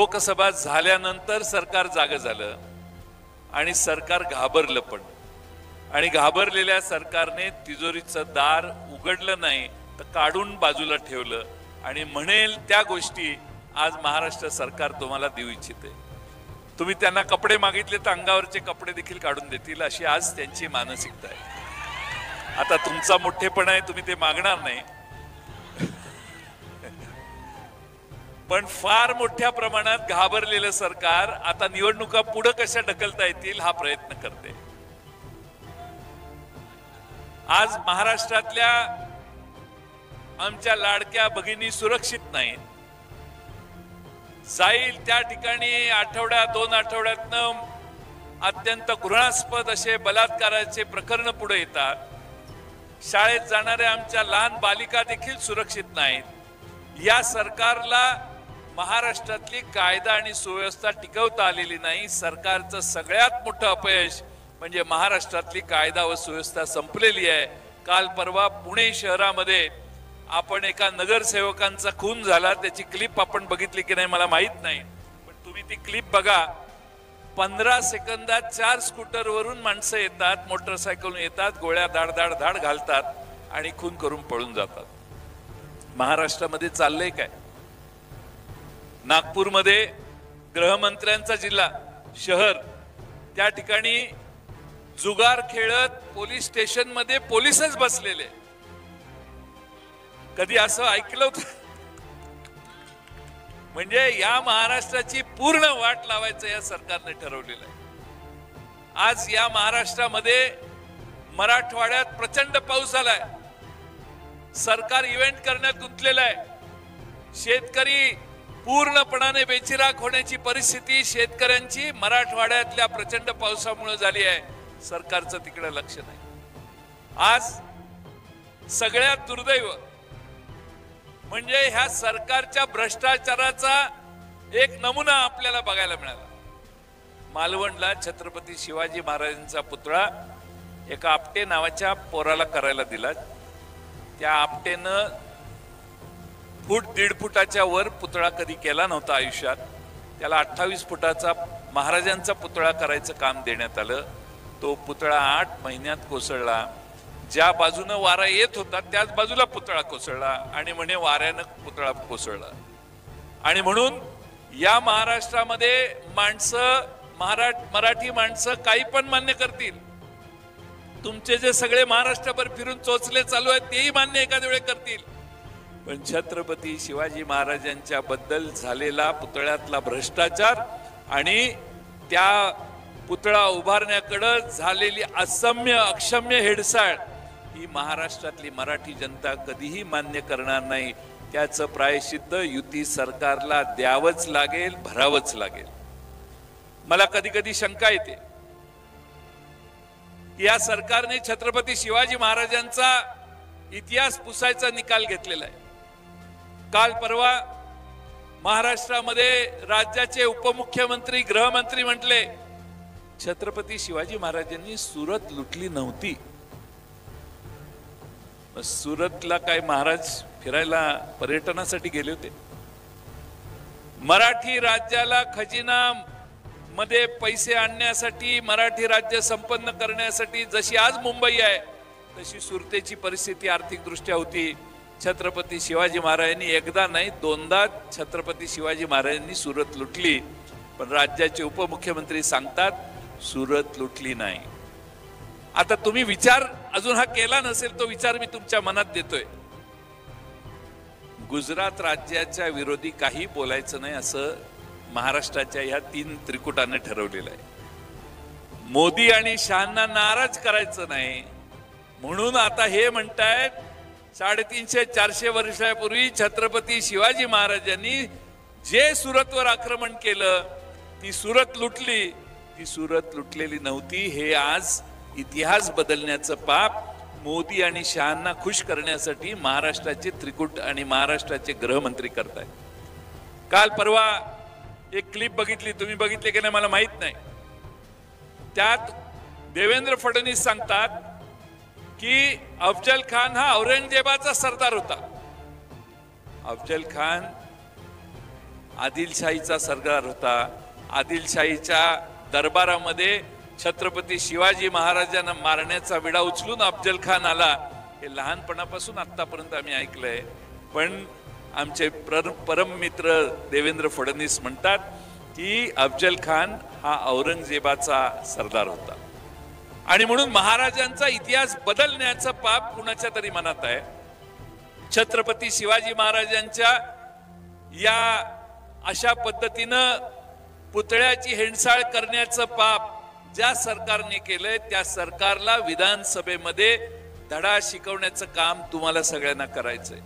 लोकसभा झाल्यानंतर सरकार जागं झालं आणि सरकार घाबरलं पण, आणि घाबरलेल्या सरकारने तिजोरीचं दार उघडलं नाही तर काढून बाजूला ठेवलं आणि म्हणेल त्या गोष्टी आज महाराष्ट्र सरकार तुम्हाला देऊ इच्छिते. तुम्ही त्यांना कपडे मागितले तर अंगावरचे कपडे देखील काढून देतील, अशी आज त्यांची मानसिकता आहे. आता तुमचा मोठेपणा आहे, तुम्ही ते मागणार नाही, पण फार मोठ्या प्रमाणात घाबरलेलं सरकार आता निवडणुका पुढे कशा ढकलता येतील हा प्रयत्न करते. आज महाराष्ट्रातल्या आमच्या लाडक्या भगिनी सुरक्षित नाहीत. जाईल त्या ठिकाणी आठवड्यात 2 आठवड्यातनं अत्यंत घृणास्पद असे बलात्काराचे प्रकरण पुढे येतात. शाळेत जाणाऱ्या आमच्या लहान बालिका देखील सुरक्षित नाहीत. या सरकारला महाराष्ट्रातली कायदा आणि सुव्यवस्था टिकवता आलेली नाही. सरकारचं सगळ्यात मोठं अपयश म्हणजे महाराष्ट्रातली कायदा व सुव्यवस्था संपलेली आहे. काल परवा पुणे शहरामध्ये आपण एका नगरसेवकांचा खून झाला, त्याची क्लिप आपण बघितली की नाही मला माहित नाही, पण तुम्ही ती क्लिप बघा. 15 सेकंदात 4 स्कूटरवरून माणसं येतात, मोटरसायकलवरून येतात, गोळ्या धाड धाड धाड घालतात आणि खून करून पळून जातात. महाराष्ट्रामध्ये चाललंय काय? नागपूरमध्ये गृहमंत्र्यांचा जिल्हा शहर, त्या ठिकाणी जुगार खेळत पोलीस स्टेशन मध्ये पोलीसच बसलेले. कधी असं ऐकलं होतं? म्हणजे या महाराष्ट्राची पूर्ण वाट लावायचं या सरकारने ठरवलेलं आहे. आज या महाराष्ट्रामध्ये मराठवाड्यात प्रचंड पाऊस झालाय. सरकार इव्हेंट करण्यात गुंतलेलं आहे. शेतकरी पूर्णपणाने बेचिराख होण्याची परिस्थिती शेतकऱ्यांची मराठवाड्यातल्या प्रचंड पावसामुळे झाली आहे. सरकारचं तिकडे लक्ष नाही. आज सगळ्यात दुर्दैव म्हणजे ह्या सरकारच्या भ्रष्टाचाराचा एक नमुना आपल्याला बघायला मिळाला. मालवणला छत्रपती शिवाजी महाराजांचा पुतळा एका आपटे नावाच्या पोराला करायला दिला. त्या आपटेनं 1.5 फुटाच्या वर पुतळा कधी केला नव्हता आयुष्यात. त्याला 28 फुटाचा महाराजांचा पुतळा करायचं काम देण्यात आलं. तो पुतळा 8 महिन्यात कोसळला. ज्या बाजूनं वारा येत होता त्याच बाजूला पुतळा कोसळला आणि म्हणे वाऱ्यानं पुतळा कोसळला. आणि म्हणून या महाराष्ट्रामध्ये माणसं मराठी माणसं काही पण मान्य करतील. तुमचे जे सगळे महाराष्ट्रभर फिरून चोचले चालू आहेत तेही मान्य एखाद्या वेळे करतील, पण छत्रपती शिवाजी महाराजांच्या बद्दल झालेला पुतळ्यातला भ्रष्टाचार आणि त्या पुतळा उभारण्याकडे झालेली अक्षम्य हेडसाळ ही महाराष्ट्रातली मराठी जनता कधीही मान्य करणार नाही. त्याचं प्रायश्चित्त युती सरकारला द्यावंच लागेल, भरावंच लागेल. मला कधी कधी शंका येते या सरकारने छत्रपती शिवाजी महाराजांचा इतिहास पुसायचा निकाल घेतलेला आहे. काल परवा महाराष्ट्रामध्ये राज्याचे उपमुख्यमंत्री गृहमंत्री म्हटले छत्रपती शिवाजी महाराजांनी सुरत लुटली नव्हती. सुरतला काय महाराज फिरायला पर्यटनासाठी गेले होते? मराठी राज्याला खजिना मध्ये पैसे आणण्यासाठी, मराठी राज्य संपन्न करण्यासाठी जशी आज मुंबई आहे तशी सुरतेची परिस्थिती आर्थिक दृष्ट्या होती. छत्रपती शिवाजी महाराजांनी एकदा नाही 2दा छत्रपती शिवाजी महाराजांनी सुरत लुटली, पण राज्याचे उपमुख्यमंत्री सांगतात सुरत लुटली नाही. आता तुम्ही विचार अजून हा केला नसेल तो विचार मी तुमच्या मनात देतोय. गुजरात राज्याच्या विरोधी काही बोलायचं नाही असं महाराष्ट्राच्या या 3 त्रिकुटाने ठरवलेलं आहे. मोदी आणि शहांना नाराज करायचं नाही म्हणून आता हे म्हणतायत 350-400 वर्षापूर्वी छत्रपती शिवाजी महाराजांनी जे सुरतवर आक्रमण केलं ती सुरत लुटली, ती सुरत लुटलेली नव्हती. हे आज इतिहास बदलण्याचं पाप मोदी आणि शहांना खुश करण्यासाठी महाराष्ट्राचे त्रिकुट आणि महाराष्ट्राचे गृहमंत्री करतायत. काल परवा एक क्लिप बघितली, तुम्ही बघितली की नाही मला माहित नाही. त्यात देवेंद्र फडणवीस सांगतात की अफजल खान हा औरंगजेबाचा सरदार होता. अफजल खान आदिलशाहीचा सरदार होता. आदिलशाहीच्या दरबारामध्ये छत्रपती शिवाजी महाराजांना मारण्याचा विडा उचलून अफजल खान आला. हे लहानपणापासून आतापर्यंत आम्ही ऐकलंय. पण आमचे परम मित्र देवेंद्र फडणवीस म्हणतात की अफजल खान हा औरंगजेबाचा सरदार होता आणि म्हणून महाराजांचा इतिहास बदलण्याचं पाप कुणाच्या तरी मनात आहे. छत्रपती शिवाजी महाराजांच्या या अशा पद्धतीनं पुतळ्याची हेळसाळ करण्याचं पाप ज्या सरकारने केलंय त्या सरकारला विधानसभेमध्ये धडा शिकवण्याचं काम तुम्हाला सगळ्यांना करायचंय.